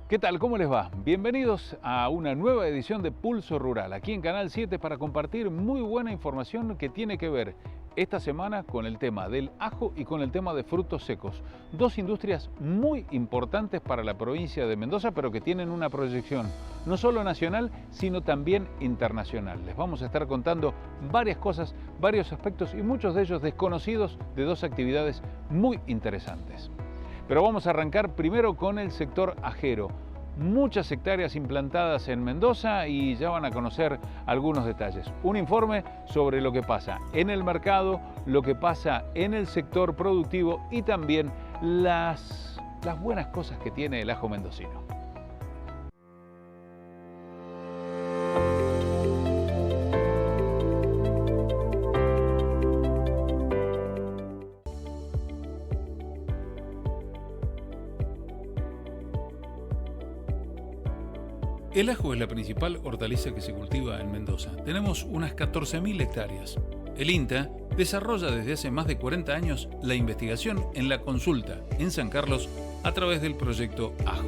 ¿Qué tal? ¿Cómo les va? Bienvenidos a una nueva edición de Pulso Rural, aquí en Canal 7 para compartir muy buena información que tiene que ver esta semana con el tema del ajo y con el tema de frutos secos. Dos industrias muy importantes para la provincia de Mendoza, pero que tienen una proyección no solo nacional, sino también internacional. Les vamos a estar contando varias cosas, varios aspectos y muchos de ellos desconocidos de dos actividades muy interesantes. Pero vamos a arrancar primero con el sector ajero. Muchas hectáreas implantadas en Mendoza y ya van a conocer algunos detalles. Un informe sobre lo que pasa en el mercado, lo que pasa en el sector productivo y también las buenas cosas que tiene el ajo mendocino. El ajo es la principal hortaliza que se cultiva en Mendoza. Tenemos unas 14.000 hectáreas. El INTA desarrolla desde hace más de 40 años la investigación en la consulta en San Carlos a través del proyecto Ajo.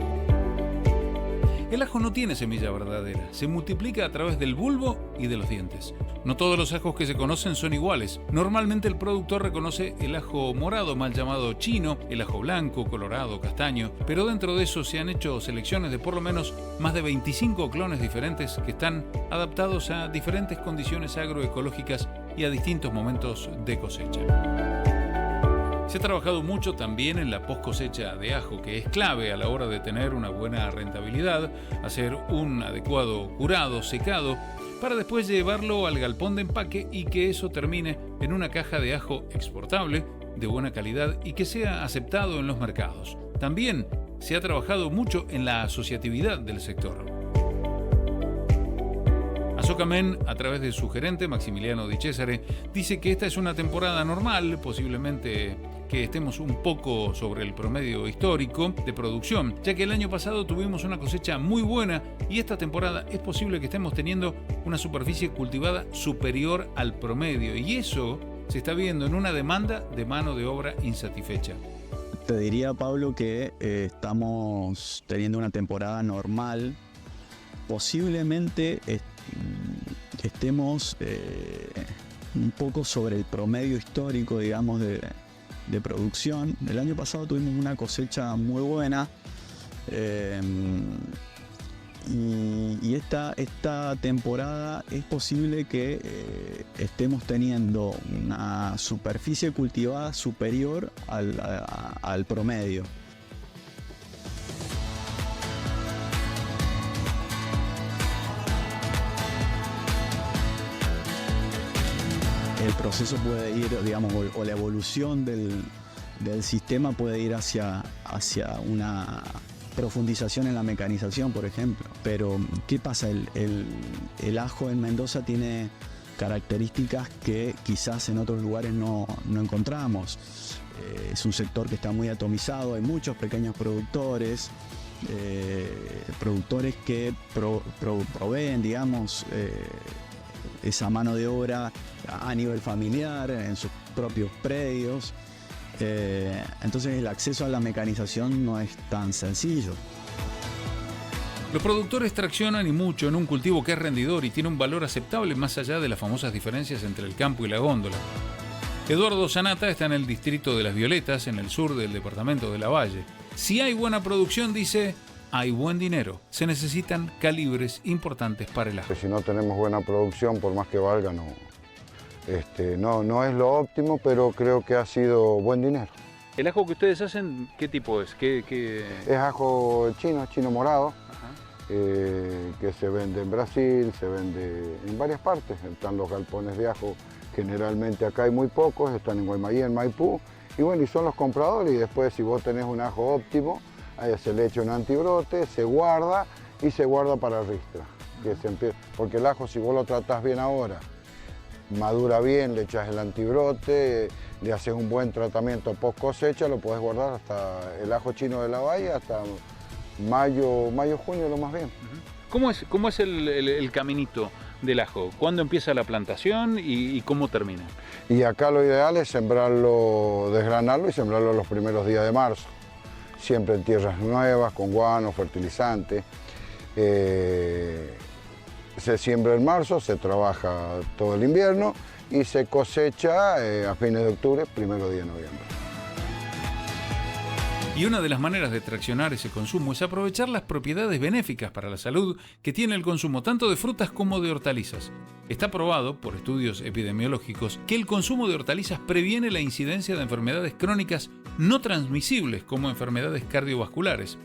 El ajo no tiene semilla verdadera, se multiplica a través del bulbo y de los dientes. No todos los ajos que se conocen son iguales. Normalmente el productor reconoce el ajo morado, mal llamado chino, el ajo blanco, colorado, castaño, pero dentro de eso se han hecho selecciones de por lo menos más de 25 clones diferentes que están adaptados a diferentes condiciones agroecológicas y a distintos momentos de cosecha. Se ha trabajado mucho también en la post cosecha de ajo, que es clave a la hora de tener una buena rentabilidad, hacer un adecuado curado, secado, para después llevarlo al galpón de empaque y que eso termine en una caja de ajo exportable, de buena calidad y que sea aceptado en los mercados. También se ha trabajado mucho en la asociatividad del sector. Azocamen, a través de su gerente Maximiliano Di Cesare, dice que esta es una temporada normal, posiblemente que estemos un poco sobre el promedio histórico de producción, ya que el año pasado tuvimos una cosecha muy buena y esta temporada es posible que estemos teniendo una superficie cultivada superior al promedio y eso se está viendo en una demanda de mano de obra insatisfecha. Te diría, Pablo, que estamos teniendo una temporada normal. Posiblemente estemos un poco sobre el promedio histórico, digamos, de producción. El año pasado tuvimos una cosecha muy buena y esta temporada es posible que estemos teniendo una superficie cultivada superior al promedio. El proceso puede ir, digamos, o la evolución del sistema puede ir hacia una profundización en la mecanización, por ejemplo. Pero, ¿qué pasa? El ajo en Mendoza tiene características que quizás en otros lugares no encontramos. Es un sector que está muy atomizado, hay muchos pequeños productores, productores que proveen, digamos, esa mano de obra a nivel familiar, en sus propios predios. Entonces el acceso a la mecanización no es tan sencillo. Los productores traccionan y mucho en un cultivo que es rendidor y tiene un valor aceptable más allá de las famosas diferencias entre el campo y la góndola. Eduardo Zanata está en el distrito de Las Violetas, en el sur del departamento de Lavalle. Si hay buena producción, dice, hay buen dinero. Se necesitan calibres importantes para el ajo. Si no tenemos buena producción, por más que valga, no es lo óptimo, pero creo que ha sido buen dinero. ¿El ajo que ustedes hacen, qué tipo es? Es ajo chino morado, que se vende en Brasil, se vende en varias partes. Están los galpones de ajo, generalmente acá hay muy pocos, están en Guaymallén, en Maipú, y bueno, y son los compradores, y después si vos tenés un ajo óptimo, ahí se le echa un antibrote, se guarda y se guarda para ristra. Porque el ajo, si vos lo tratás bien ahora, madura bien, le echas el antibrote, le haces un buen tratamiento post cosecha, lo podés guardar hasta el ajo chino de la Bahía, hasta mayo, junio lo más bien. ¿Cómo es el caminito del ajo? ¿Cuándo empieza la plantación y cómo termina? Y acá lo ideal es sembrarlo, desgranarlo y sembrarlo los primeros días de marzo. siempre en tierras nuevas, con guano, fertilizante. Se siembra en marzo, se trabaja todo el invierno y se cosecha a fines de octubre, 1 de noviembre. Y una de las maneras de traccionar ese consumo es aprovechar las propiedades benéficas para la salud que tiene el consumo tanto de frutas como de hortalizas. Está probado por estudios epidemiológicos que el consumo de hortalizas previene la incidencia de enfermedades crónicas no transmisibles como enfermedades cardiovasculares.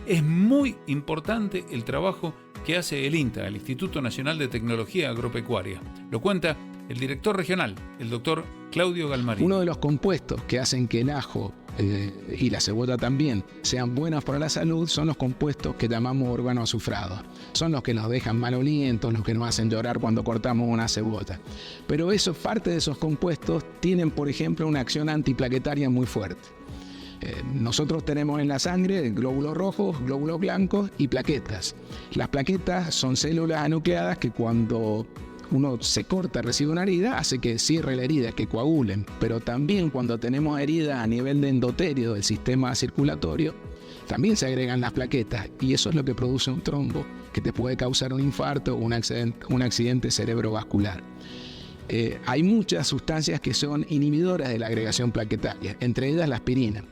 Es muy importante el trabajo que hace el INTA, el Instituto Nacional de Tecnología Agropecuaria. Lo cuenta el director regional, el doctor Claudio Galmarini. Uno de los compuestos que hacen que el ajo y la cebolla también sean buenas para la salud son los compuestos que llamamos organoazufrados. Son los que nos dejan malolientos, los que nos hacen llorar cuando cortamos una cebolla. Pero parte de esos compuestos tienen, por ejemplo, una acción antiplaquetaria muy fuerte. Nosotros tenemos en la sangre glóbulos rojos, glóbulos blancos y plaquetas. Las plaquetas son células anucleadas que cuando uno se corta, recibe una herida, hace que cierre la herida, que coagulen. Pero también cuando tenemos heridas a nivel de endotelio del sistema circulatorio, también se agregan las plaquetas y eso es lo que produce un trombo que te puede causar un infarto o un accidente cerebrovascular. Hay muchas sustancias que son inhibidoras de la agregación plaquetaria, entre ellas la aspirina.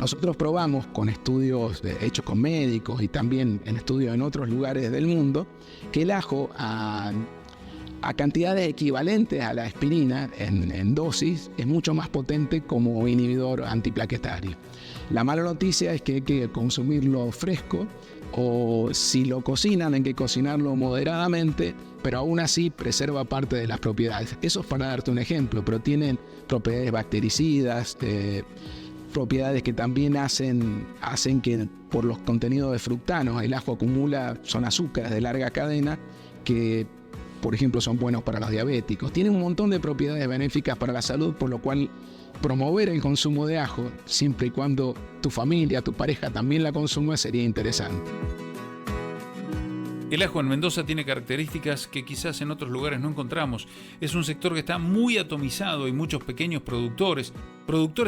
Nosotros probamos con estudios hechos con médicos y también en estudios en otros lugares del mundo que el ajo a cantidades equivalentes a la aspirina en dosis es mucho más potente como inhibidor antiplaquetario. La mala noticia es que hay que consumirlo fresco o si lo cocinan hay que cocinarlo moderadamente, pero aún así preserva parte de las propiedades. Eso es para darte un ejemplo, pero tienen propiedades bactericidas, propiedades que también hacen que por los contenidos de fructanos el ajo acumula, son azúcares de larga cadena que por ejemplo son buenos para los diabéticos. Tiene un montón de propiedades benéficas para la salud, por lo cual promover el consumo de ajo, siempre y cuando tu familia, tu pareja también la consuma, sería interesante. El ajo en Mendoza tiene características que quizás en otros lugares no encontramos. Es un sector que está muy atomizado, hay muchos pequeños productores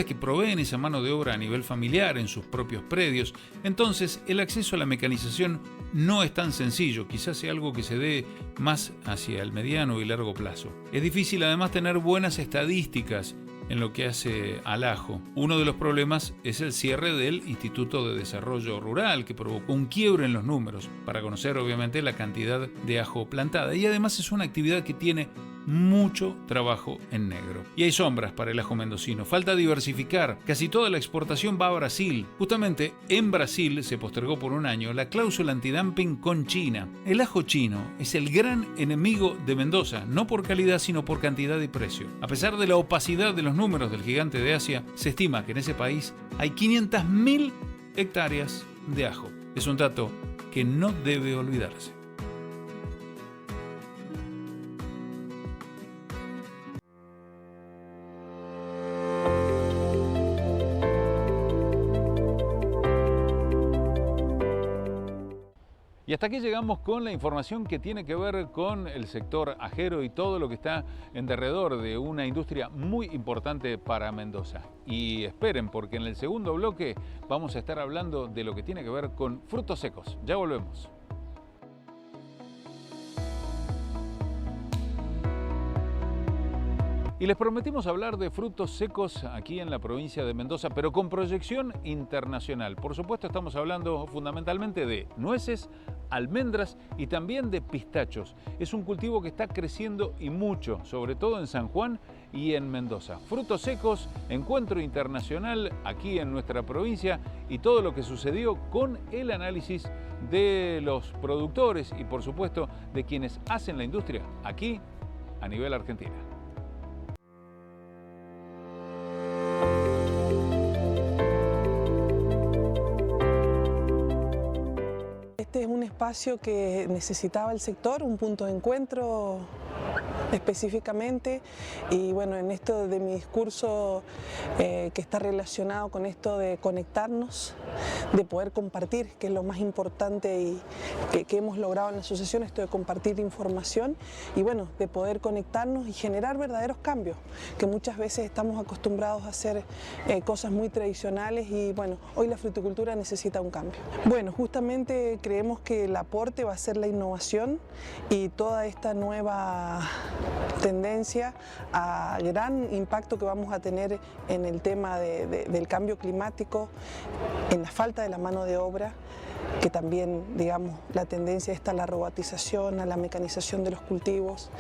que proveen esa mano de obra a nivel familiar en sus propios predios. Entonces, el acceso a la mecanización no es tan sencillo, quizás sea algo que se dé más hacia el mediano y largo plazo. Es difícil además tener buenas estadísticas en lo que hace al ajo. Uno de los problemas es el cierre del Instituto de Desarrollo Rural, que provocó un quiebre en los números, para conocer obviamente la cantidad de ajo plantada. Y además es una actividad que tiene mucho trabajo en negro. Y hay sombras para el ajo mendocino. Falta diversificar. Casi toda la exportación va a Brasil. Justamente en Brasil se postergó por un año la cláusula antidumping con China. El ajo chino es el gran enemigo de Mendoza, no por calidad sino por cantidad y precio. A pesar de la opacidad de los números del gigante de Asia, se estima que en ese país hay 500.000 hectáreas de ajo. Es un dato que no debe olvidarse. Y hasta aquí llegamos con la información que tiene que ver con el sector ajero y todo lo que está en derredor de una industria muy importante para Mendoza. Y esperen, porque en el segundo bloque vamos a estar hablando de lo que tiene que ver con frutos secos. Ya volvemos. Y les prometimos hablar de frutos secos aquí en la provincia de Mendoza, pero con proyección internacional. Por supuesto, estamos hablando fundamentalmente de nueces, almendras y también de pistachos. Es un cultivo que está creciendo y mucho, sobre todo en San Juan y en Mendoza. Frutos secos, encuentro internacional aquí en nuestra provincia y todo lo que sucedió con el análisis de los productores y por supuesto de quienes hacen la industria aquí a nivel Argentina. Este es un espacio que necesitaba el sector, un punto de encuentro específicamente, y bueno, en esto de mi discurso que está relacionado con esto de conectarnos, de poder compartir, que es lo más importante y que hemos logrado en la asociación, esto de compartir información y bueno, de poder conectarnos y generar verdaderos cambios, que muchas veces estamos acostumbrados a hacer cosas muy tradicionales y bueno, hoy la fruticultura necesita un cambio. Bueno, justamente creemos que el aporte va a ser la innovación y toda esta nueva tendencia a gran impacto que vamos a tener en el tema del cambio climático, en la falta de la mano de obra, que también, digamos, la tendencia está a la robotización, a la mecanización de los cultivos.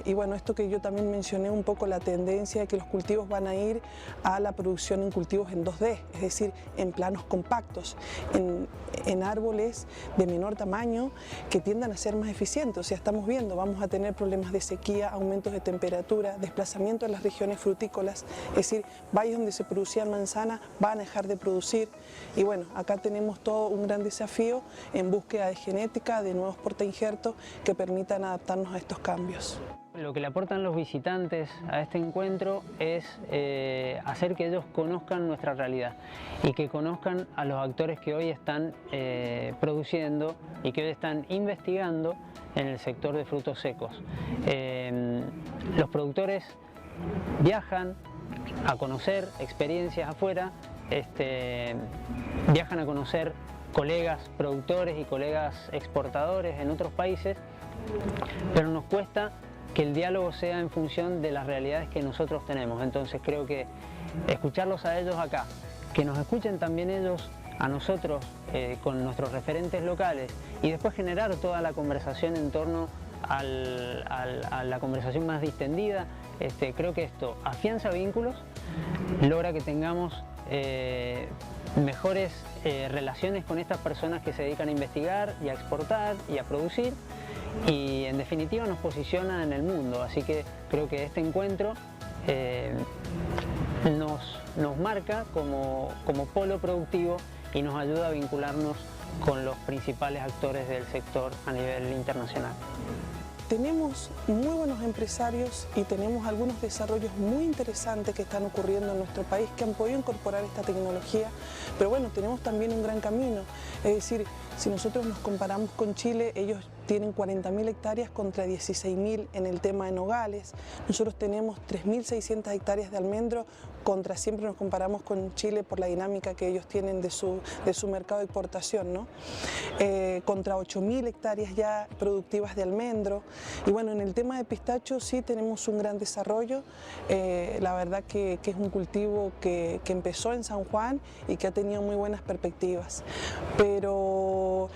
Y bueno, esto que yo también mencioné un poco, la tendencia de que los cultivos van a ir a la producción en cultivos en 2D, es decir, en planos compactos, en árboles de menor tamaño que tiendan a ser más eficientes. O sea, estamos viendo, vamos a tener problemas de sequía, aumentos de temperatura, desplazamiento en las regiones frutícolas, es decir, valles donde se producían manzanas van a dejar de producir. Y bueno, acá tenemos todo un gran desafío en búsqueda de genética, de nuevos portainjertos que permitan adaptarnos a estos cambios. Lo que le aportan los visitantes a este encuentro es hacer que ellos conozcan nuestra realidad y que conozcan a los actores que hoy están produciendo y que hoy están investigando en el sector de frutos secos. Los productores viajan a conocer experiencias afuera, viajan a conocer colegas productores y colegas exportadores en otros países, pero nos cuesta que el diálogo sea en función de las realidades que nosotros tenemos. Entonces creo que escucharlos a ellos acá, que nos escuchen también ellos a nosotros con nuestros referentes locales y después generar toda la conversación en torno a la conversación más distendida. Creo que esto afianza vínculos, logra que tengamos mejores relaciones con estas personas que se dedican a investigar y a exportar y a producir y en definitiva nos posiciona en el mundo. Así que creo que este encuentro nos marca como polo productivo y nos ayuda a vincularnos con los principales actores del sector a nivel internacional. Tenemos muy buenos empresarios y tenemos algunos desarrollos muy interesantes que están ocurriendo en nuestro país que han podido incorporar esta tecnología, pero bueno, tenemos también un gran camino. Es decir, si nosotros nos comparamos con Chile, ellos tienen 40.000 hectáreas contra 16.000 en el tema de nogales. Nosotros tenemos 3.600 hectáreas de almendro contra, siempre nos comparamos con Chile por la dinámica que ellos tienen de su mercado de exportación, ¿no? Contra 8.000 hectáreas ya productivas de almendro. Y bueno, en el tema de pistacho sí tenemos un gran desarrollo. La verdad que es un cultivo que empezó en San Juan y que ha tenido muy buenas perspectivas. Pero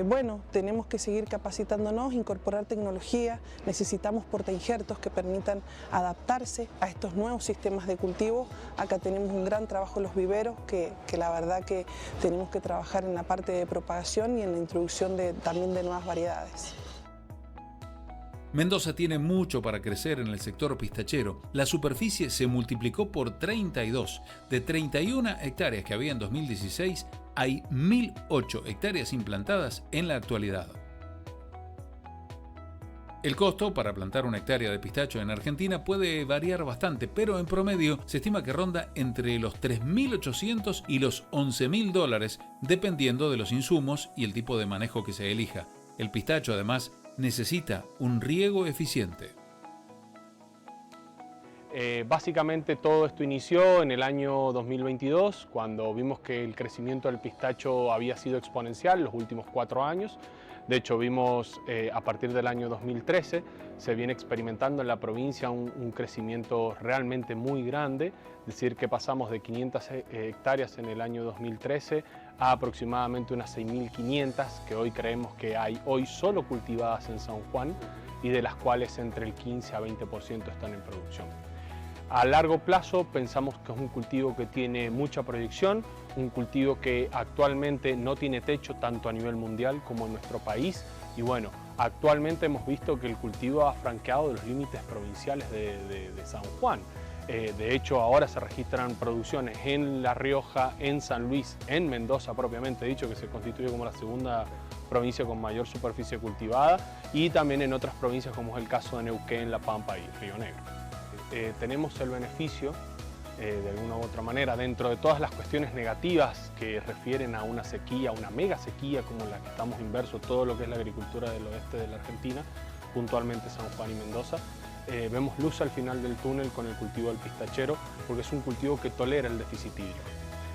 bueno, tenemos que seguir capacitándonos, incorporar tecnología, necesitamos portainjertos que permitan adaptarse a estos nuevos sistemas de cultivo. Acá tenemos un gran trabajo en los viveros, que la verdad que tenemos que trabajar en la parte de propagación y en la introducción también de nuevas variedades. Mendoza tiene mucho para crecer en el sector pistachero. La superficie se multiplicó por 32. De 31 hectáreas que había en 2016, hay 1.008 hectáreas implantadas en la actualidad. El costo para plantar una hectárea de pistacho en Argentina puede variar bastante, pero en promedio se estima que ronda entre los $3.800 y los $11.000, dependiendo de los insumos y el tipo de manejo que se elija. El pistacho, además, necesita un riego eficiente. Básicamente todo esto inició en el año 2022, cuando vimos que el crecimiento del pistacho había sido exponencial los últimos 4 años. De hecho, vimos a partir del año 2013, se viene experimentando en la provincia un crecimiento realmente muy grande, es decir, que pasamos de 500 hectáreas en el año 2013 a aproximadamente unas 6.500 que hoy creemos que hay hoy solo cultivadas en San Juan y de las cuales entre el 15 a 20% están en producción. A largo plazo pensamos que es un cultivo que tiene mucha proyección, un cultivo que actualmente no tiene techo tanto a nivel mundial como en nuestro país y bueno, actualmente hemos visto que el cultivo ha franqueado los límites provinciales de San Juan. De hecho, ahora se registran producciones en La Rioja, en San Luis, en Mendoza propiamente dicho, que se constituye como la segunda provincia con mayor superficie cultivada, y también en otras provincias como es el caso de Neuquén, La Pampa y Río Negro. Tenemos el beneficio, de alguna u otra manera, dentro de todas las cuestiones negativas que refieren a una sequía, una mega sequía como la que estamos inmersos, todo lo que es la agricultura del oeste de la Argentina, puntualmente San Juan y Mendoza. Vemos luz al final del túnel con el cultivo del pistachero, porque es un cultivo que tolera el déficit hídrico.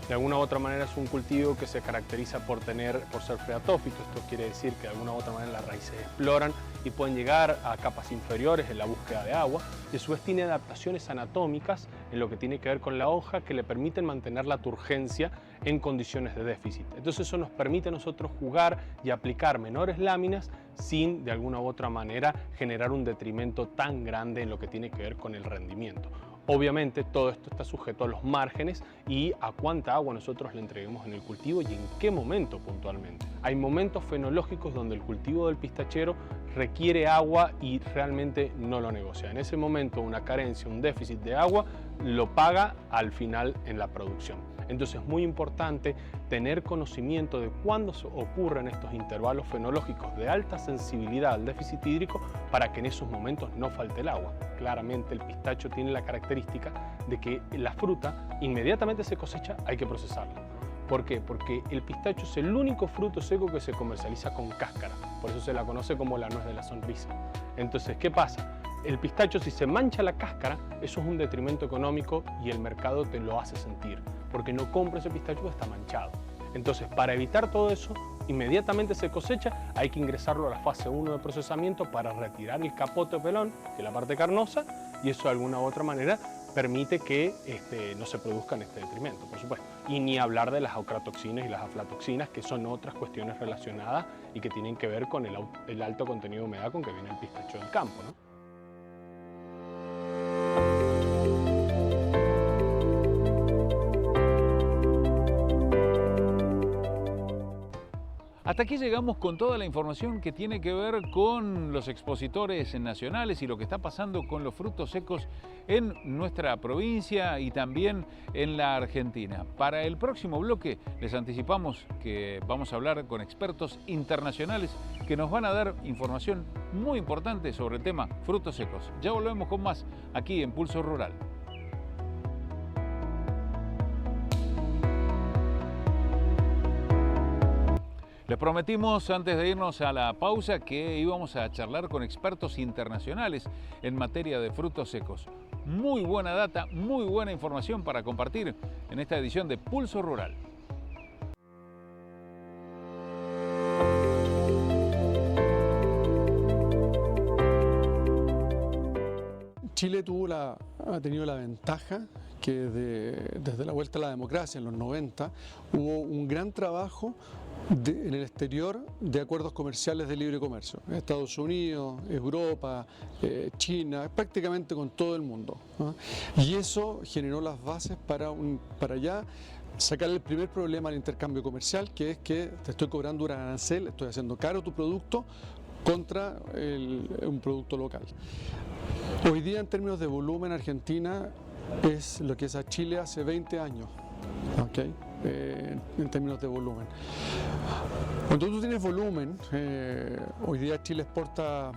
De alguna u otra manera es un cultivo que se caracteriza por ser freatófito. Esto quiere decir que de alguna u otra manera las raíces exploran y pueden llegar a capas inferiores en la búsqueda de agua, y a su vez tiene adaptaciones anatómicas en lo que tiene que ver con la hoja que le permiten mantener la turgencia en condiciones de déficit. Entonces eso nos permite a nosotros jugar y aplicar menores láminas sin de alguna u otra manera generar un detrimento tan grande en lo que tiene que ver con el rendimiento. Obviamente todo esto está sujeto a los márgenes y a cuánta agua nosotros le entreguemos en el cultivo y en qué momento puntualmente. Hay momentos fenológicos donde el cultivo del pistachero requiere agua y realmente no lo negocia. En ese momento una carencia, un déficit de agua lo paga al final en la producción. Entonces es muy importante tener conocimiento de cuándo ocurren estos intervalos fenológicos de alta sensibilidad al déficit hídrico para que en esos momentos no falte el agua. Claramente el pistacho tiene la característica de que la fruta inmediatamente se cosecha, hay que procesarla. ¿Por qué? Porque el pistacho es el único fruto seco que se comercializa con cáscara, por eso se la conoce como la nuez de la sonrisa. Entonces, ¿qué pasa? El pistacho, si se mancha la cáscara, eso es un detrimento económico y el mercado te lo hace sentir, porque no compra ese pistacho que está manchado. Entonces, para evitar todo eso, inmediatamente se cosecha, hay que ingresarlo a la fase 1 de procesamiento para retirar el capote o pelón, que es la parte carnosa, y eso de alguna u otra manera permite que no se produzcan este detrimento, por supuesto. Y ni hablar de las ocratoxinas y las aflatoxinas, que son otras cuestiones relacionadas y que tienen que ver con el alto contenido de humedad con que viene el pistacho del campo, ¿no? Hasta aquí llegamos con toda la información que tiene que ver con los expositores nacionales y lo que está pasando con los frutos secos en nuestra provincia y también en la Argentina. Para el próximo bloque les anticipamos que vamos a hablar con expertos internacionales que nos van a dar información muy importante sobre el tema frutos secos. Ya volvemos con más aquí en Pulso Rural. Les prometimos antes de irnos a la pausa que íbamos a charlar con expertos internacionales en materia de frutos secos. Muy buena data, muy buena información para compartir en esta edición de Pulso Rural. Chile ha tenido la ventaja que desde la vuelta a la democracia en los 90 hubo un gran trabajo en el exterior de acuerdos comerciales de libre comercio. Estados Unidos, Europa, China, prácticamente con todo el mundo, ¿no? Y eso generó las bases para ya sacar el primer problema al intercambio comercial, que es que te estoy cobrando un arancel, estoy haciendo caro tu producto contra un producto local. Hoy día, en términos de volumen, Argentina es lo que es a Chile hace 20 años, ¿okay? En términos de volumen. Cuando tú tienes volumen, hoy día Chile exporta,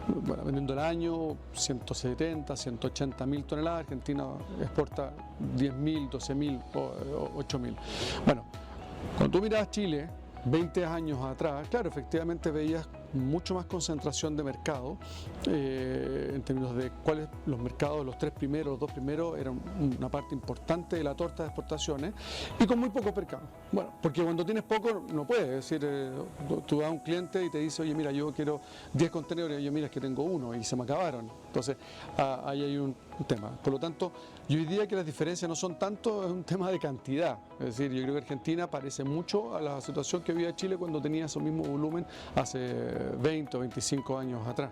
bueno, vendiendo el año 170, 180 mil toneladas, Argentina exporta 10 mil, 12 mil, 8 mil. Bueno, cuando tú mirabas Chile 20 años atrás, claro, efectivamente veías mucho más concentración de mercado en términos de cuáles los mercados, los dos primeros eran una parte importante de la torta de exportaciones y con muy poco mercado. Bueno, porque cuando tienes poco no puedes, es decir, tú vas a un cliente y te dice, oye, mira, yo quiero 10 contenedores, y yo, mira, es que tengo uno y se me acabaron. Entonces, ahí hay un tema. Por lo tanto, yo diría que las diferencias no son tanto, es un tema de cantidad. Es decir, yo creo que Argentina parece mucho a la situación que vivía Chile cuando tenía ese mismo volumen hace 20 o 25 años atrás.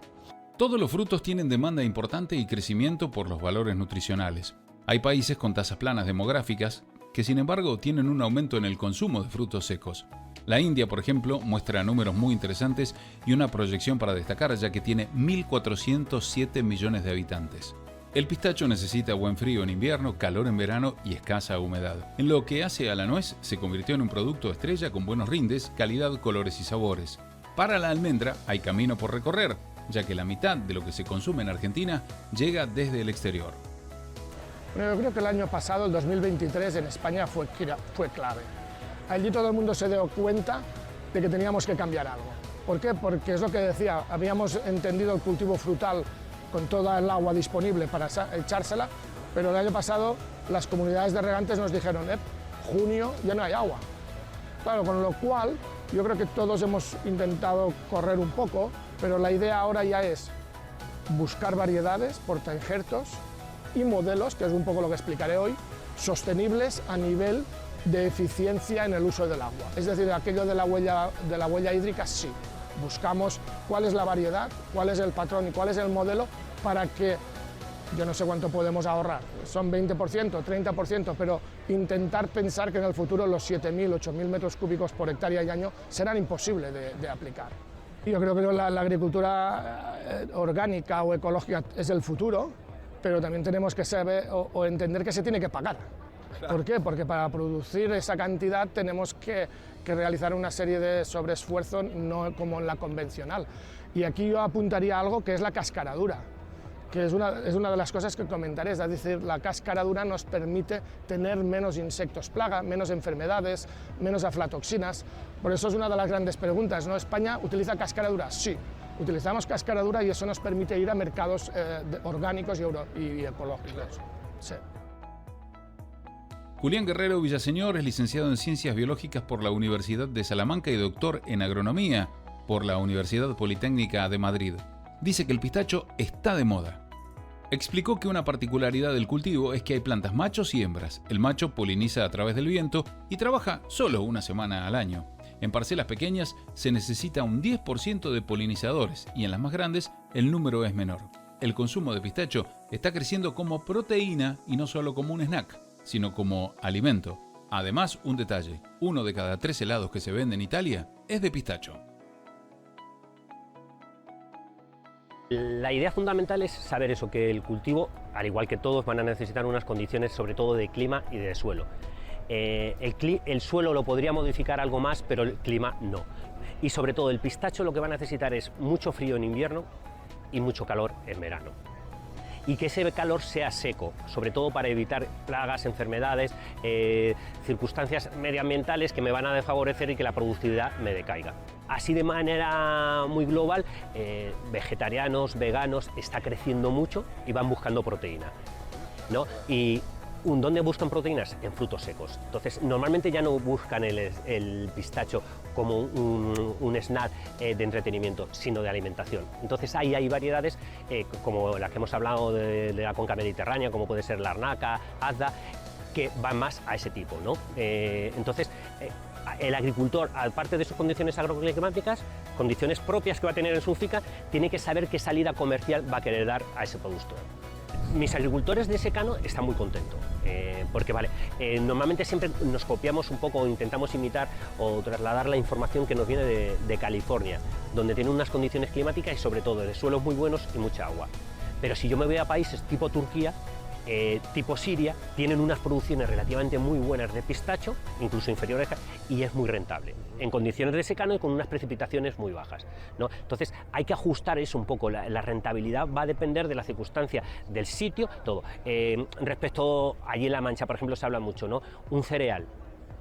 Todos los frutos tienen demanda importante y crecimiento por los valores nutricionales. Hay países con tasas planas demográficas que, sin embargo, tienen un aumento en el consumo de frutos secos. La India, por ejemplo, muestra números muy interesantes y una proyección para destacar, ya que tiene 1.407 millones de habitantes. El pistacho necesita buen frío en invierno, calor en verano y escasa humedad. En lo que hace a la nuez, se convirtió en un producto estrella con buenos rindes, calidad, colores y sabores. Para la almendra hay camino por recorrer, ya que la mitad de lo que se consume en Argentina llega desde el exterior. Bueno, yo creo que el año pasado, el 2023, en España fue clave. Allí todo el mundo se dio cuenta de que teníamos que cambiar algo. ¿Por qué? Porque es lo que decía, habíamos entendido el cultivo frutal con toda el agua disponible para echársela, pero el año pasado las comunidades de regantes nos dijeron, junio ya no hay agua. Claro, con lo cual yo creo que todos hemos intentado correr un poco, pero la idea ahora ya es buscar variedades, portainjertos y modelos, que es un poco lo que explicaré hoy, sostenibles a nivel de eficiencia en el uso del agua. Es decir, aquello de la huella hídrica, sí. Buscamos cuál es la variedad, cuál es el patrón y cuál es el modelo para que, yo no sé cuánto podemos ahorrar, son 20%, 30%, pero intentar pensar que en el futuro los 7.000, 8.000 metros cúbicos por hectárea y año serán imposibles de aplicar. Yo creo que la agricultura orgánica o ecológica es el futuro, pero también tenemos que saber o entender que se tiene que pagar. ¿Por qué? Porque para producir esa cantidad tenemos que realizar una serie de sobreesfuerzos, no como en la convencional. Y aquí yo apuntaría algo que es la cascaradura, que es una de las cosas que comentaré, es decir, la cascaradura nos permite tener menos insectos plaga, menos enfermedades, menos aflatoxinas. Por eso es una de las grandes preguntas, ¿no? ¿España utiliza cascaradura? Sí, utilizamos cascaradura y eso nos permite ir a mercados orgánicos y ecológicos. Sí. Julián Guerrero Villaseñor es licenciado en Ciencias Biológicas por la Universidad de Salamanca y doctor en Agronomía por la Universidad Politécnica de Madrid. Dice que el pistacho está de moda. Explicó que una particularidad del cultivo es que hay plantas machos y hembras. El macho poliniza a través del viento y trabaja solo una semana al año. En parcelas pequeñas se necesita un 10% de polinizadores y en las más grandes el número es menor. El consumo de pistacho está creciendo como proteína y no solo como un snack, sino como alimento. Además, un detalle, 1 de cada 3 helados que se vende en Italia es de pistacho. La idea fundamental es saber eso, que el cultivo, al igual que todos, van a necesitar unas condiciones sobre todo de clima y de suelo. El suelo lo podría modificar algo más, pero el clima no. Y sobre todo el pistacho lo que va a necesitar es mucho frío en invierno y mucho calor en verano. Y que ese calor sea seco, sobre todo para evitar plagas, enfermedades, circunstancias medioambientales que me van a desfavorecer y que la productividad me decaiga. Así de manera muy global, vegetarianos, veganos, está creciendo mucho y van buscando proteína, ¿no? Y ¿dónde buscan proteínas? En frutos secos. Entonces, normalmente ya no buscan el pistacho como un snack de entretenimiento, sino de alimentación. Entonces, ahí hay variedades como las que hemos hablado de la cuenca mediterránea, como puede ser la arnaca, azda, que van más a ese tipo, ¿no? Entonces, el agricultor, aparte de sus condiciones agroclimáticas, condiciones propias que va a tener en su finca, tiene que saber qué salida comercial va a querer dar a ese producto. Mis agricultores de secano están muy contentos, porque normalmente siempre nos copiamos un poco, o intentamos imitar o trasladar la información que nos viene de California, donde tiene unas condiciones climáticas y sobre todo de suelos muy buenos y mucha agua. Pero si yo me voy a países tipo Turquía, tipo Siria, tienen unas producciones relativamente muy buenas de pistacho, incluso inferiores, y es muy rentable, en condiciones de secano y con unas precipitaciones muy bajas, ¿no? Entonces hay que ajustar eso un poco, la rentabilidad va a depender de la circunstancia, del sitio, todo. Respecto, allí en La Mancha, por ejemplo, se habla mucho, ¿no? Un cereal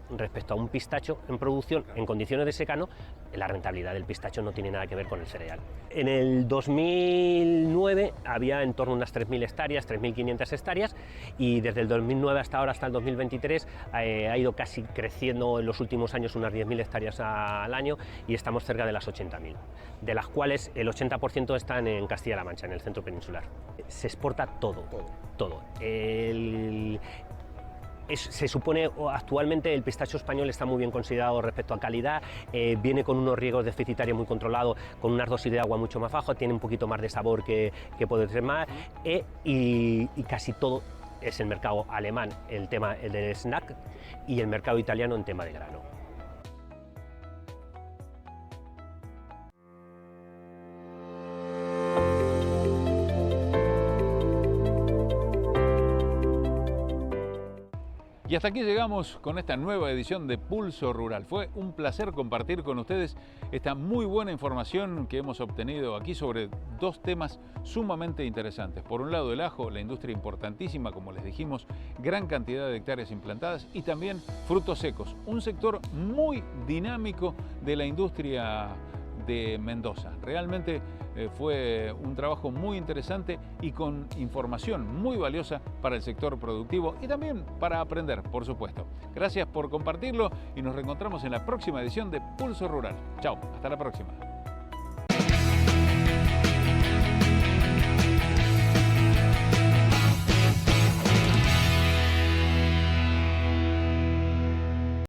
respecto a un pistacho en producción en condiciones de secano, la rentabilidad del pistacho no tiene nada que ver con el cereal. En el 2009 había en torno a unas 3.000 hectáreas, 3.500 hectáreas, y desde el 2009 hasta ahora, hasta el 2023, ha ido casi creciendo en los últimos años unas 10.000 hectáreas al año y estamos cerca de las 80.000, de las cuales el 80% están en Castilla-La Mancha, en el centro peninsular. Se exporta todo. Se supone, actualmente el pistacho español está muy bien considerado respecto a calidad, viene con unos riegos deficitarios muy controlados, con unas dosis de agua mucho más bajas, tiene un poquito más de sabor que puede ser más, y casi todo es el mercado alemán, el tema del snack, y el mercado italiano en tema de grano. Y hasta aquí llegamos con esta nueva edición de Pulso Rural. Fue un placer compartir con ustedes esta muy buena información que hemos obtenido aquí sobre dos temas sumamente interesantes. Por un lado, el ajo, la industria importantísima, como les dijimos, gran cantidad de hectáreas implantadas, y también frutos secos, un sector muy dinámico de la industria de Mendoza. Realmente fue un trabajo muy interesante y con información muy valiosa para el sector productivo y también para aprender, por supuesto. Gracias por compartirlo y nos reencontramos en la próxima edición de Pulso Rural. Chao, hasta la próxima.